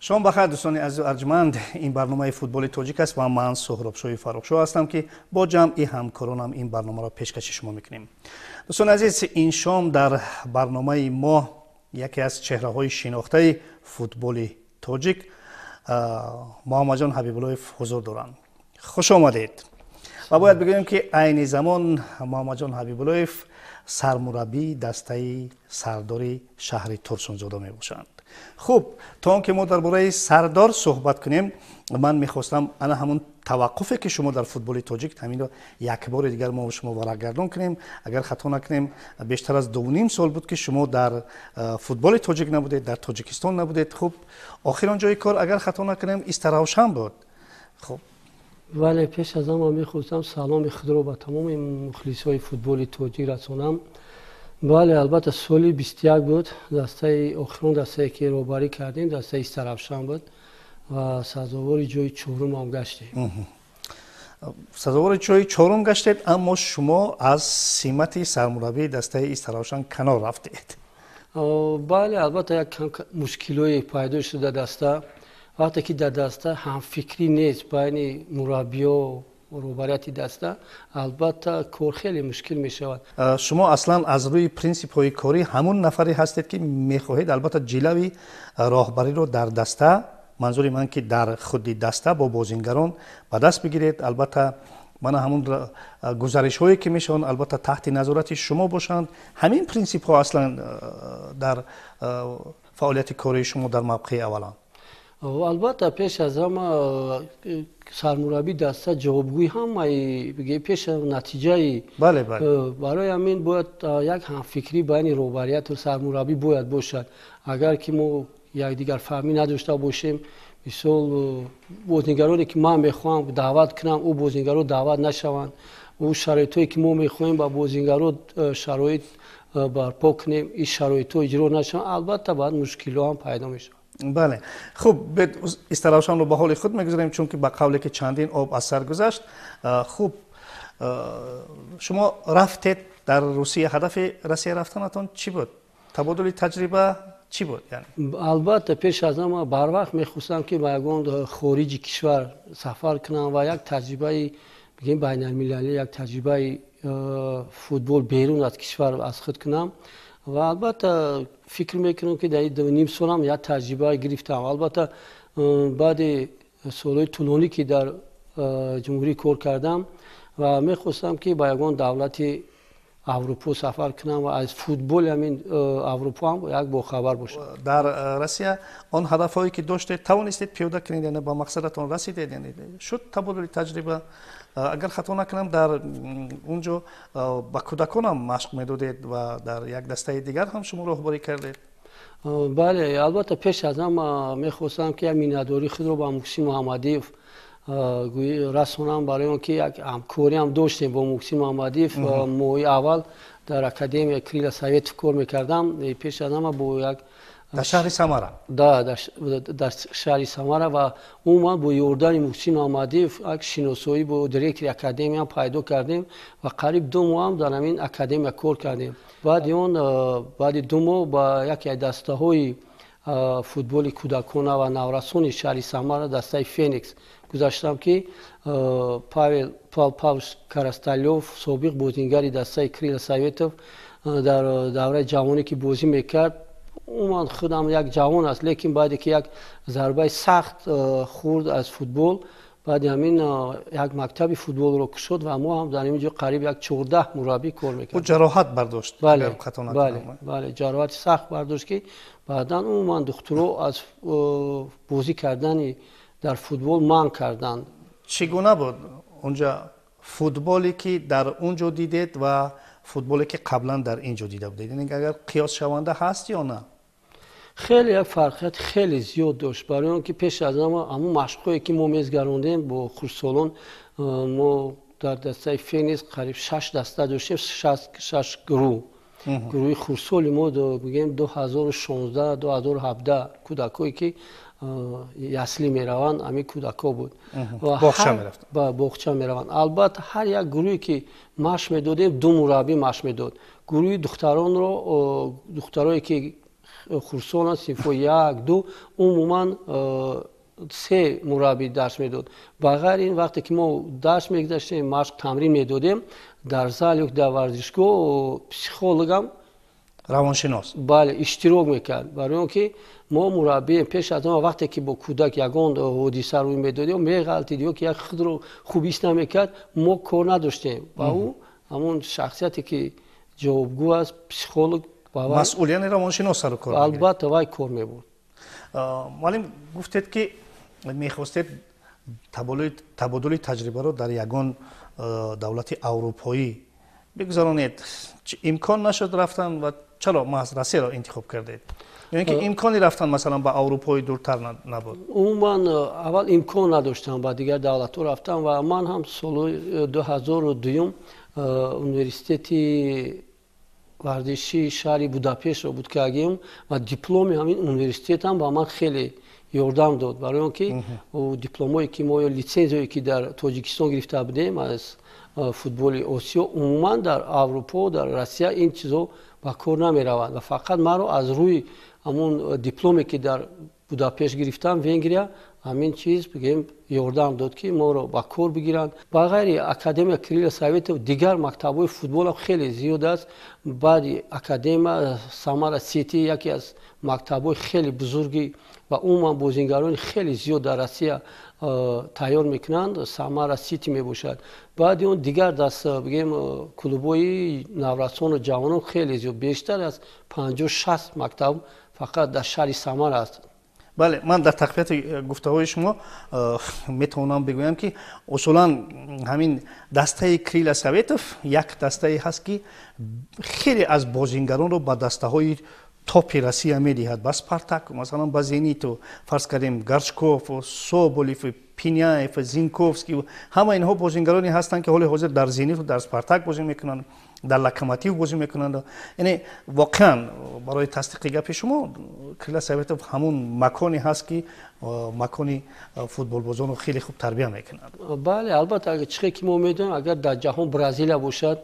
شما بخیر دوستان عزیز و ارجمند، این برنامه فوتبال تاجیک است و من سهراب فرخشاه هستم که با جمعی همکارانم این برنامه را پیشکش شما میکنیم. دوستان عزیز، این شام در برنامه ما یکی از چهره های شناخته فوتبال تاجیک محمد جان حبیباللهیف حضور دارند. خوش آمدید. و باید بگویم که عین زمان محمد جان حبیباللهیف سرمربی دسته سرداری شهر ترسونزاده می باشند. خوب، تا آنکه ما درباره سردار صحبت کنیم، من میخواستم انا همون توقفی که شما در فوتبال تاجیک همین رو یک بار دیگر ما و شما ورگردان کنیم. اگر خطا نکنیم بیشتر از 2.5 سال بود که شما در فوتبال تاجیک نبودید، در تاجیکستان نبودید. خوب، آخرین جای کار اگر خطا نکنیم استراوشن بود. خب ولی پیش از آن میخواستم سلام خود رو به تمام مخلصای فوتبال تاجیک رسانم. بله، البته سالی 21 بود، دسته آخرین دسته که روباری کردیم دسته استراوشن بود و سزاوار جای چهارم هم گشتیم. سزاوار جای چهارم گشتید، اما شما از سمت سرمربی دسته استراوشن کنار رفتید. بله، البته یک مشکلی پیدا شده دسته. وقتی که در دسته هم فکری نیست بین مربی و روبریت دسته، البته کار خیلی مشکل می شود. شما اصلا از روی پرینسیپ های کاری همون نفری هستید که میخواهید البته جلوی راهبری رو در دسته، منظور من که در خود دسته با بازیگران به دست بگیرید. البته من همون گزارش هایی که میشون البته تحت نظارت شما باشند. همین پرینسیپ ها اصلا در فعالیت کاری شما در موقع اولان. البته پیش از همه سرمربی دسته جوابگوی هم بگه پیش نتیجه. بله. برای همین باید یک همفکری بین روبریت و سرمربی باید باشد. اگر که ما یک دیگر فهمی نداشته باشیم، مثال بازیگرانی که من میخوام دعوت کنم او بازیگرا دعوت نشوند، او شرایطی که ما میخوایم با بازیگرا شرایط برپا کنیم این شرایط اجرا نشون، البته بعد مشکل هم پیدا میشه. بله. خب استراوشن رو به حال خود میگذاریم، چون که با قولی که چندین آب از سر گذشت. خوب، شما رفتید در روسیه، هدف روسیه رفتنتون چی بود؟ تبادل تجربه چی بود یعنی؟ البته پیش از همه بر وقت میخواستم که به یگان خارج کشور سفر کنم و یک تجربه بگیم بین المللی، یک تجربه فوتبال بیرون از کشور از خود کنم. و البته فکر میکنم که در 2.5 سال هم یک تجربه گرفتم. البته بعد سالهای طولانی که در جمهوری کار کردم و میخواستم که با یگان دولت اروپا سفر کنم و از فوتبال همین اروپا هم یک باخبر باشم. در روسیه آن هدفهایی که داشتید توانستید پیاده کنید، یعنی با مقصدتون رسیدید؟ یعنی شد تبادل تجربه؟ اگر خطا نکنم در اونجا با کودکان هم مشق میدادید و در یک دسته دیگر هم شما راهبری کردید؟ بله، البته پیش از هم میخواستم که مینداری خود رو با محسن محمدیف رسانم، برای اون که یک همکاری هم داشتیم با محسن محمدیف. موی اول در اکادمی کریل سویت کار میکردم، پیش از هم با یک در شهر سمره. در شهر سمره و اون با یوردان محسن محمدیف یک شناسایی با دیرکتور اکادمی هم پیدا کردیم و قریب 2 ماه هم در همین اکادمی کار کردیم. بعد 2 ماه با یک دسته های فوتبال کودکان و نورسان شهر سمره دسته فینیکس گذاشتم که پاول کارستالیوف سابق بازیگر دسته کریل سویتوف در دوره جوانی که بازی میکرد، من خودم یک جوان است، لیکن بعد که یک ضربه سخت خورد از فوتبال، بعد همین یک مکتب فوتبال رو کشید و ما هم در اینجا قریب یک 14 مربی کار میکردیم. او جراحت برداشت؟ بله جراحت سخت برداشت که بعدا اون من دکترا از بازی کردن در فوتبال من کردن. چگونه بود اونجا فوتبالی که در اونجا دیدید و فوتبالی که قبلا در اینجا دیده بودید؟ یعنی اگر قیاس شونده هست یا نه؟ خیلی یک فرقیت خیلی زیاد داشت، برای اون که پیش از همون مشقایی که ما میزگراندیم با خورسالون، ما در دسته فینیس قریب 6 دسته داشتیم، 6 گروه خورسالی ما بگیم 2016 2017 کودکایی که اصلی میروند همین کودکا بود و باغچه میروند. البته هر یک گروهی که مشق میدادیم 2 مربی مشق میداد. گروه دختران رو دخترایی که خرسون صفر یک دو عموما سه مربی درس میداد. بغیر این وقتی که ما درس میگذاشتیم مشق تمرین میدادیم در زال یک در ورزشگاه پسیخولوگم روانشناس بله اشتراک میکرد برای اینکه ما مربی پیش از آن وقتی که با کودک یگان حادثه روی میدادیم میغلطیدیم که یک خود رو خوب ایست نمیکرد ما کار نداشتیم و او همون شخصیتی که جوابگو است پسیخولوگ مسئولیت روانشناس سر کار البته وای کار میبود. معلم گفتید که میخواستید تبادل تجربه رو در یگان دولت اروپایی بگذارونید. امکان نشد رفتن و چرا محض روسیه را انتخاب کردید؟ یعنی که امکانی رفتن مثلا به اروپای دورتر نبود؟ من اول امکان نداشتم با دیگر دولت رفتم و من هم سال 2002 انیورسیتeti ورزشی شهر بوداپست رو بود که اگیم و دیپلم همین انیورسیتت هم با من خیلی یاردم داد برای اینکه دیپلمایی که ما یا لیسانسی که در تاجیکستان گرفته بودیم از فوتبال آسیا عموما در اروپا در روسیه این چیزا با کار نمی روند و فقط ما رو از روی همون دیپلمی که در بوداپست گرفتم ونگریا همین چیز بگیم یاردم داد که ما رو با کار بگیرند. بغیر اکادمی کریل سویت دیگر مکتب‌های فوتبال هم خیلی زیاد است. بعد اکادمی سامارا سیتی یکی از مکتب‌های خیلی بزرگی و عموما بازیگران خیلی زیاد در روسیه تیار میکنند سامارا سیتی میباشد. بعد اون دیگر دست بگیم کلوب‌های نورسان و جوانان خیلی زیاد بیشتر از 50-60 مکتب فقط در شهر سامارا است. بله من در تقویت گفته‌های شما میتونم بگویم که اصولا همین دسته کریل سویتوف یک دسته هست که خیلی از بازیگران رو به دسته‌های توپ روسیه میدهد. با اسپارتاک مثلا با زینیت و فرض کردیم گرچکوف و سوبولیف و پینیایف و زینکوفسکی و همه اینها بازیگرانی هستند که حال حاضر در زینیت و در اسپارتاک بازی میکنند در لوکوموتیو بازی میکنند. یعنی واقعا برای تصدیق گپ شما کریل سویتوف همون مکانی هست که مکانی فوتبال بازان رو خیلی خوب تربیت میکنند. بله البته اگر چیزی که ما میدونیم اگر در جهان برزیل باشد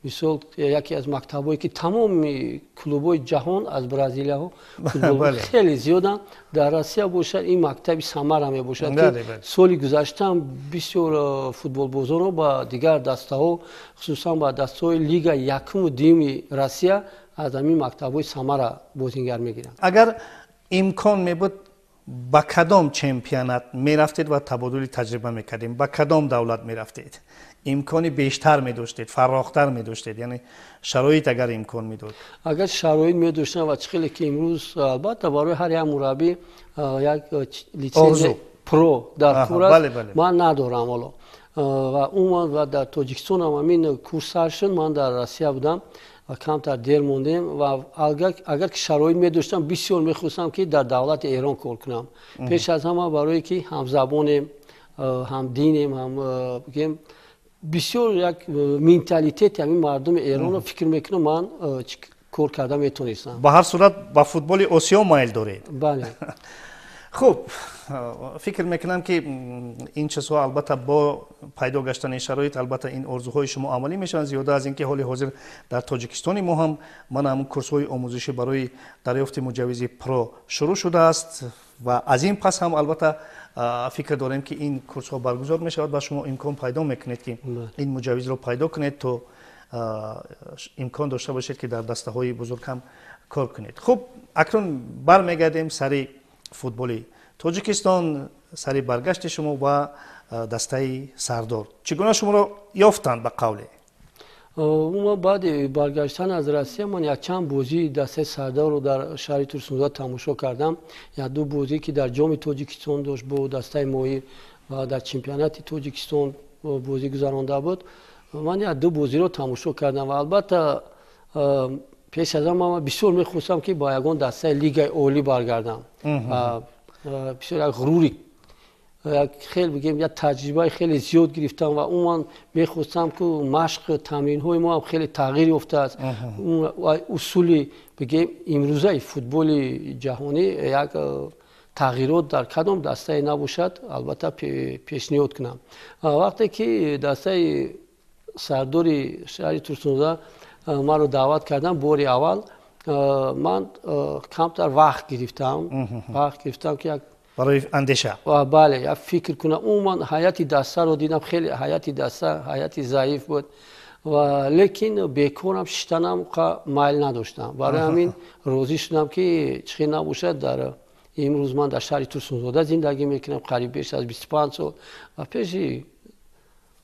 مثال یکی از مکتبایی که تمام کلوب‌های جهان از برزیل ها فوتبال خیلی زیادن در روسیه باشد این مکتب سامارا می باشد که سال گذشته بسیار فوتبال بازان با دیگر دسته ها خصوصا با دسته های لیگ یکم و دوم روسیه از همین مکتب‌های سامارا بازیگر میگیرند. اگر امکان میبود با کدام چمپیونات میرفتید و تبادل تجربه میکردیم؟ با کدام دولت میرفتید؟ امکانی بیشتر می‌داشتید، فراختر می‌داشتید؟ یعنی شرایط اگر امکان میداد؟ اگر شرایط می‌داشتن و چخیلی که امروز البته برای هر یک مربی یک لیسانس پرو در کور است من ندارم حالا و اون و در تاجیکستان هم همین کورس هستن. من در روسیه بودم و کمتر دیر موندیم و اگر که شرایط می‌داشتم بسیار می‌خواستم که در دولت ایران کار کنم. پیش از همه برای که هم زبانیم هم دینیم هم بگیم بسیار یک مینتالیته همین مردم ایران رو فکر میکنم من کار کردم میتونستم. به هر صورت با فوتبال آسیا مایل دارید؟ بله. خب فکر میکنم که این چیزها البته با پیدا گشتن شرایط البته این آرزوهای شما عملی میشن. زیاده از اینکه حال حاضر در تاجیکستان ما هم من کورس‌های آموزشی برای دریافت مجوز پرو شروع شده است و از این پس هم البته فکر داریم که این کورس ها برگزار می شود و شما امکان پیدا میکنید که این مجوز رو پیدا کنید تو امکان داشته باشید که در دسته های بزرگ هم کار کنید. خب اکنون برمیگردیم سر فوتبال تاجیکستان، سر برگشت شما و دسته سردار. چگونه شما رو یافتند به قوله؟ ما بعد برگشتن از روسیه من یک چند بازی دسته سردار رو در شهر ترسونزاد تماشا کردم. یا دو بازی که در جام تاجیکستان داشت با دسته ماهی و در چمپیونات تاجیکستان بازی گذرانده بود. من یک دو بازی رو تماشا کردم و البته پیش از آن من بسیار می‌خواستم که با یگان دسته لیگ عالی برگردم و بسیار یک غروری خیلی بگیم یا تجربه خیلی زیاد گرفتم و اون من میخواستم که مشق تمرین های ما هم خیلی تغییر افتاد. اصول بگیم امروزه فوتبال جهانی یک تغییرات در کدام دسته نباشد البته پیشنهاد کنم. وقتی که دسته سردار شهر ترسونزاد ما رو دعوت کردم باری اول من کمتر وقت گرفتم که یک برای اندیشه. بله یک فکر کنم. من حیات دسته رو دیدم، خیلی حیات دسته حیات ضعیف بود و لیکن بیکارم شدنم میل نداشتم. برای همین روزی شدم که چی نباشد در امروز من در شهر ترسونزاده زندگی میکنم قریب بیش از 25 سال و پیشی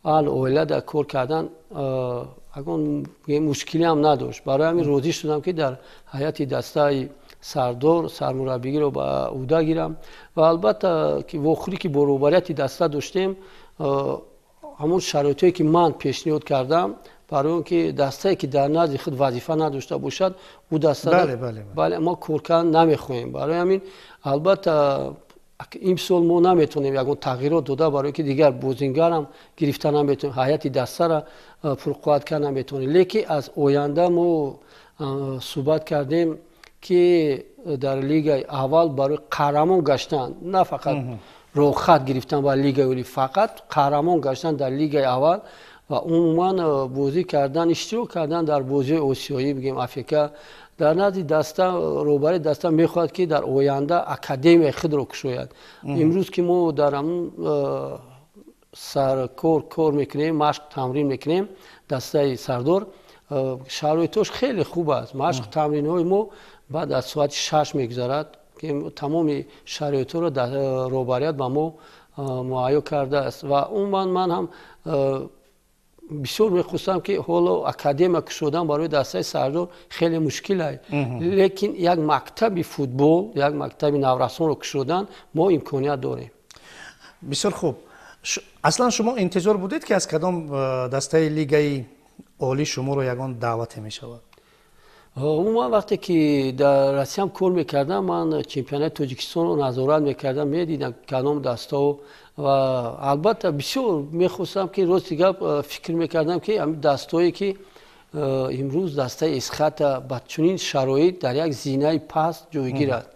اوله در کار کردن اگه مشکلی هم نداشت. برای همین روزی شدم که در حیات دسته سردار سرمربیگی رو به عهده گیرم و البته که وقتی که بروبریت دسته داشتیم همون شرایطی که من پیشنهاد کردم برای اون که دسته که در نزد خود وظیفه نداشته باشد او دسته بله ما کورکن نمیخوایم. برای همین البته این سال ما نمیتونیم یگان تغییرات داده برای که دیگر بازیگر هم گرفتن نمیتونیم، حیات دسته را پرقوت کردن نمیتونیم. لیکن از آینده ما صحبت کردیم که در لیگ اول برای قهرمان گشتن، نه فقط روخت گرفتن با لیگ اولی، فقط قهرمان گشتن در لیگ اول و عموما بازی کردن، اشتراک کردن در بازی آسیایی بگیم افریقا. در نزد دسته روبری دسته میخواد که در آینده اکادمی خود رو کشاید. امروز که ما در همون سر کار میکنیم، مشق تمرین میکنیم، دسته سردار شرایطش خیلی خوب است. مشق تمرین های ما بعد از ساعت 6 میگذرد که تمام شرایط رو در روبریت با ما معاین کرده است و اون من هم بسیار میخواستم که حالا اکادمی کشودن برای دسته سردار خیلی مشکل است، لیکن یک مکتب فوتبال، یک مکتب نورسان رو کشودن ما امکانیت داریم. بسیار خوب. اصلا شما انتظار بودید که از کدام دسته لیگ عالی شما رو یگان دعوت می شود؟ من وقتی که در روسیه هم کار میکردم، من چمپیونات تاجیکستان رو نظارت میکردم، میدیدم کدام دسته و البته بسیار میخواستم که روز دیگه فکر میکردم که همین دستهایی که امروز دسته اسخط با چنین شرایط در یک زینه پست جایگیر است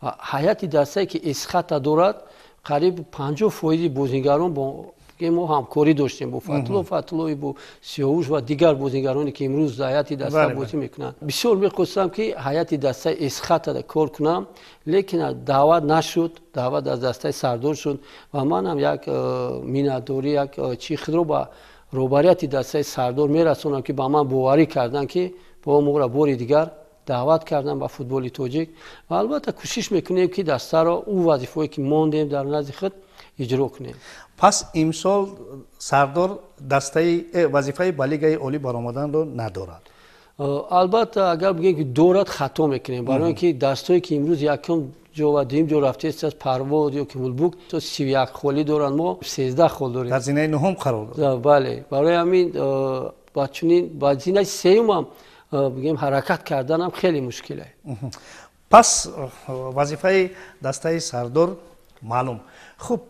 و حیات دسته که اسخط دارد قریب 50% بازیگران با که ما همکاری داشتیم با فتلو با سیاوش و دیگر بازیگرانی که امروز در حیات دسته بازی میکنند. بسیار میخواستم که حیات دسته اسخط را کار کنم، لیکن دعوت نشد، دعوت از دسته سردار شد و من هم یک مینادوری یک چیخ رو با روبریت دسته سردار میرسونم که با من باوری کردن که با ما را باری دیگر دعوت کردن با فوتبال تاجیک و البته کوشش میکنیم که دسته را او وظیفه‌ای که ماندیم در نزد خود اجرا کنیم. پس امسال سردار دسته وظیفه با لیگ عالی برآمدن رو ندارد؟ البته اگر بگیم که دورت خطا میکنیم، برای اینکه دستایی که امروز یکم جو و دیم جو رفته است از پرواز یا کمولبوک تو 31 خالی دارن، ما 13 خال داریم. در زینه نهم قرار دارد. بله، برای همین با چنین با زینه سوم هم بگیم حرکت کردن هم خیلی مشکله. پس وظیفه دسته سردار معلوم. خب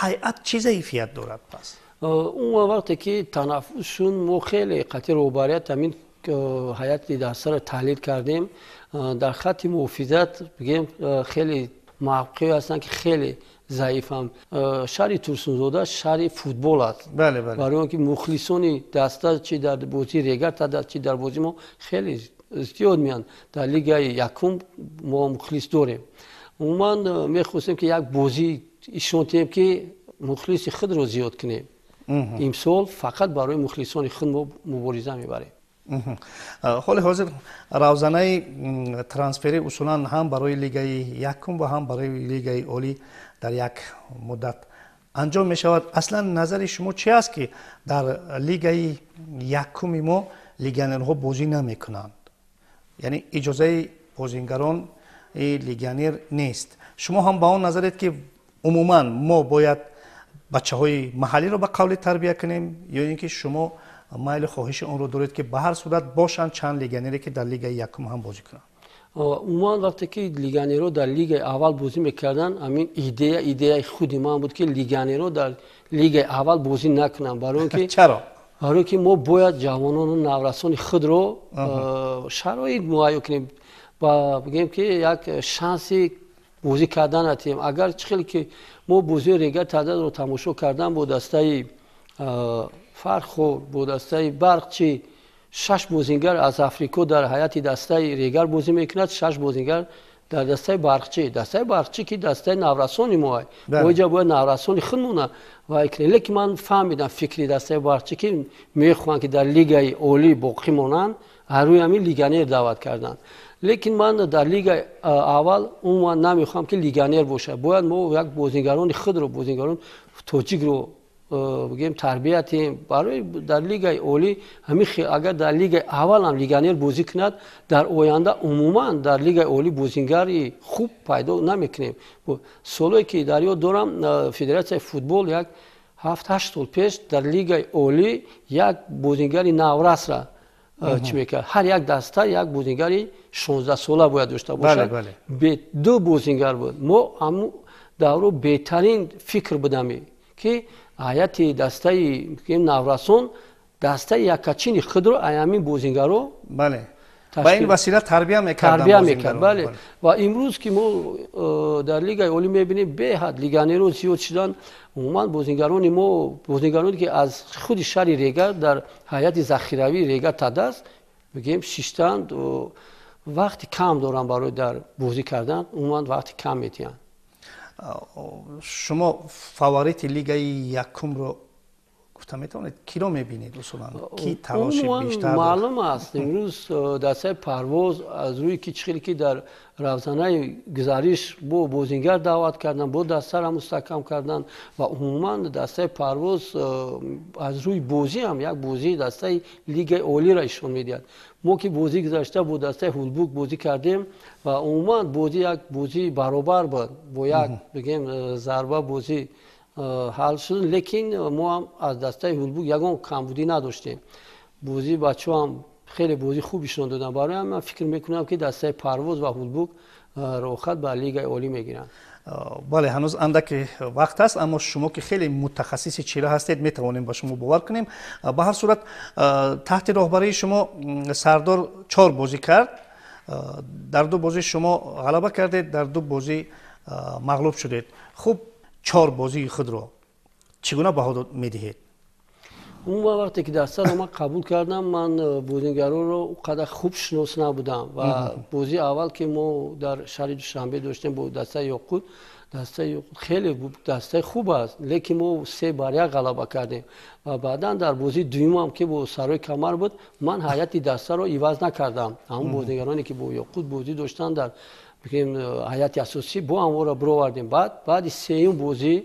هیئت چه ظرفیت دارد پس؟ اون وقتی که تنفسشون ما خیلی قطع روبریت همین هیئت دسته رو تحلیل کردیم، در خط محافظت بگیم خیلی موقعی هستن که خیلی ضعیف هم. شهر ترسونزاده شهر فوتبال است. بله بله. برای اینکه مخلصان دسته چی در بازی ریگت چی در بازی ما خیلی زیاد میان. در لیگ یکم ما مخلص داریم. من میخواستیم که یک بازی ایشون که مخلص خود رو زیاد کنیم. امسال فقط برای مخلصان خود مبارزه میبریم. حال حاضر روزانه ترانسفری اصولا هم برای لیگ یکم و هم برای لیگ عالی در یک مدت انجام می شود. اصلا نظر شما چی است که در لیگ یکم ما لیگانرها بازی نمی کنند؟ یعنی اجازه بازیگران لیگانر نیست. شما هم با اون نظرید که عموما ما باید بچه های محلی رو به قول تربیه کنیم یا اینکه شما مایل خواهش اون رو دارید که به هر صورت باشن چند لیگانری که در لیگ یکم هم بازی کنن؟ عموما وقتی که لیگانرها در لیگ اول بازی میکردن، همین ایده خود من بود که لیگانرها در لیگ اول بازی نکنن. برای اینکه چرا؟ برای که ما باید جوانان و نورسان خود رو شرایط معین کنیم و بگیم که یک شانسی بازی کردن هستیم. اگر چخیلی که ما بازی ریگه تعداد رو تماشا کردن با دسته فرخ و با دسته برق چی 6 بازیگر از آفریقا در هیئت دسته ریگر بازی میکند، 6 بازیگر در دسته برقچی که دسته نورسانی ما اوجا باید نورسانی خودمونه و اکنون لیکن من فهمیدم فکری دسته برقچی که میخوان که در لیگ اولی باقی مونن هر روی همین لیگانر دعوت کردن، لیکن من در لیگ اول اون نمیخوام که لیگانر باشه، باید ما یک بازیگران خود رو بازیگران توجیگ رو بگیم تربیتیم برای در لیگ اولی همین اگر در لیگ اول هم لیگانر بازی کند در آینده عموما در لیگ اولی بازیگری خوب پیدا نمیکنیم. سالی که در یاد دارم فدراسیون فوتبال یک 7-8 سال پیش در لیگ اولی یک بازیگری نورس را چی میکرد، هر یک دسته یک بازیگری 16 ساله باید داشته باشد، به 2 بازیگر بود. ما هم دورو بهترین فکر بودیم که هیئت دسته نورسان دسته یکچین خود رو همین بازیگر رو با این وسیله تربیت میکرد. بله. و امروز که ما در لیگ اولی میبینیم به حد لیگانرو زیاد شدن، عموما بازیگرانی که از خود شهر ریگر در هیئت ذخیروی ریگر تدست بگیم 6 تن وقت کم دارن برای در بازی کردن، عموما وقت کم میتین. شما فاوریت لیگ یکم رو گفتم میتونید کی رو میبینید اصولا کی تلاش بیشتر معلوم است امروز دسته پرواز از روی کیچخیلی که در روزانه گزارش با بازیگر دعوت کردن با دسته را مستحکم کردن و عموما دسته پرواز از روی بازی هم یک بازی دسته لیگ اولی را ایشون میدید. ما که بازی گذاشته با دسته هولبوک بازی کردیم و عموما بازی یک بازی برابر بود با یک بگیم ضربه بازی حل شد، لیکن ما هم از دسته هولبوک یگان کمبودی نداشتیم، بازی بچه هم خیلی بازی خوبیشون دادن، برای من فکر میکنم که دسته پرواز و هولبوک روخت به لیگ اولی میگیرن. بله هنوز اندک وقت است، اما شما که خیلی متخصص چیره هستید میتوانیم با شما باور کنیم. به هر صورت تحت راهبری شما سردار 4 بازی کرد، در 2 بازی شما غلبه کردید، در 2 بازی مغلوب شدید. خوب 4 بازی خود رو چگونه بها میدهید؟ اون وقتی که دسته رو من قبول کردم من بازیگران رو قدر خوب شناس نبودم و بازی اول که ما در شهر دوشنبه داشتیم با دسته یاقوت، دسته یاقوت خیلی دسته خوب است، لیکن ما 3 بر 1 غلبه کردیم و بعدا در بازی دوم هم که با سرای کمر بود من هیئت دسته رو عوض نکردم، همون بازیگرانی که با یاقوت بازی داشتن در بگیم هیئت اساسی با هم را برآوردیم. بعد سوم بازی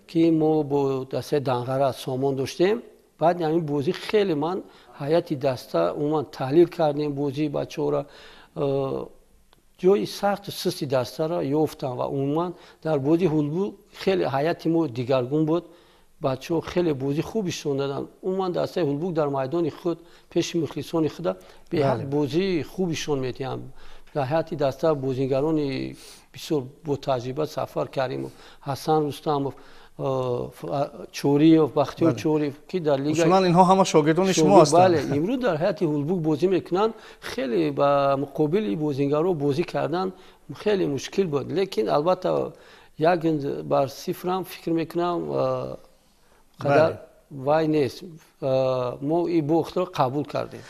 که ما با دسته دنغره سامان داشتیم، بعد همین بازی خیلی من هیئت دسته عموما تحلیل کردیم بازی بچه‌ها را جای سخت و سستی دسته را یافتم و عموما در بازی هولبوک خیلی هیئت ما دیگرگون بود، بچه‌ها خیلی بازی خوبیشون دادن، عموما دسته هولبوک در میدان خود پیش مخلصان خود به حد بازی خوبیشون میتیم. در هیئت دسته بازیگران بسیار با تجربه سفر کردیم، حسن رستم چوری و بختیار چوری که در لیگ اصولا اینها همه شاگردان شما هستند. بله امروز در هیئت هولبوک بازی میکنن، خیلی با مقابل بازیگران بازی کردن خیلی مشکل بود، لیکن البته یک بر 0 هم فکر میکنم قدر وای نیست، ما این باخت رو قبول کردیم.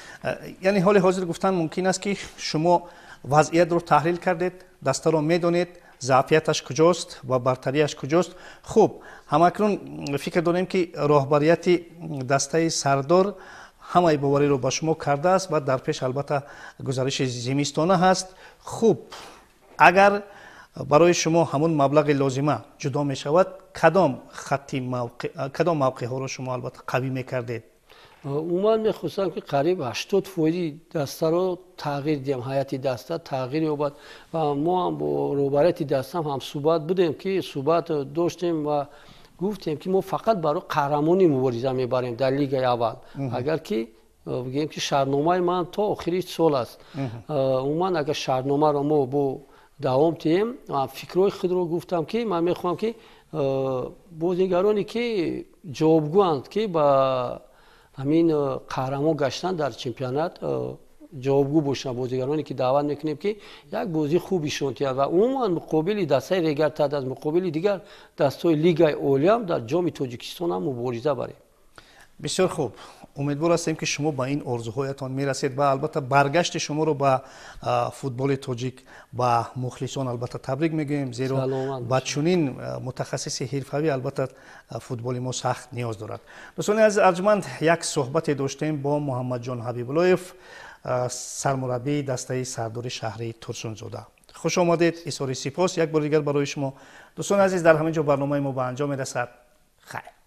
یعنی حال حاضر گفتن ممکن است که شما وضعیت رو تحلیل کردید، دسته رو میدونید ضعفیتش کجاست و برتریش کجاست. خوب همکنون فکر داریم که راهبریت دسته سردار همه باوری رو با شما کرده است و در پیش البته گزارش زمستانه هست. خوب اگر برای شما همون مبلغ لازمه جدا می شود کدام موقع ها رو شما البته قوی می کردید؟ عموما میخواستم که قریب 80% دسته رو تغییر دیم، هیئت دسته تغییر یابد و ما هم با روبرت دسته هم صحبت بودیم که صحبت داشتیم و گفتیم که ما فقط برای قهرمانی مبارزه میبریم در لیگ اول، اگر که بگیم که شرطنامه من تا آخری سال است، عموما اگر شرطنامه رو ما با دوام تیم و فکرای خود رو گفتم که من میخوام که بازیگرانی که جوابگویند که با همین قهرمان گشتن در چمپیونات جوابگو باشن، بازیگرانی که دعوت میکنیم که یک بازی خوبیشون تیاد و عموما مقابل دسته ریگر تد از مقابل دیگر دستای لیگ اولی هم در جام تاجیکستان هم مبارزه بریم. بسیار خوب. امیدوار هستیم که شما با این آرزوهایتان میرسید و البته برگشت شما رو به فوتبال تاجیک با مخلصان البته تبریک میگیم، زیرا با چنین متخصص حرفه‌ای البته فوتبال ما سخت نیاز دارد. دوستان از ارجمند یک صحبت داشتیم با محمد جان حبیب اللهیف، سرمربی دسته سردار شهری ترسونزاده. خوش آمدید. اظهار سپاس یک بار دیگر برای شما. دوستان عزیز، در همین جا برنامه ما به انجام میرسد. خیر.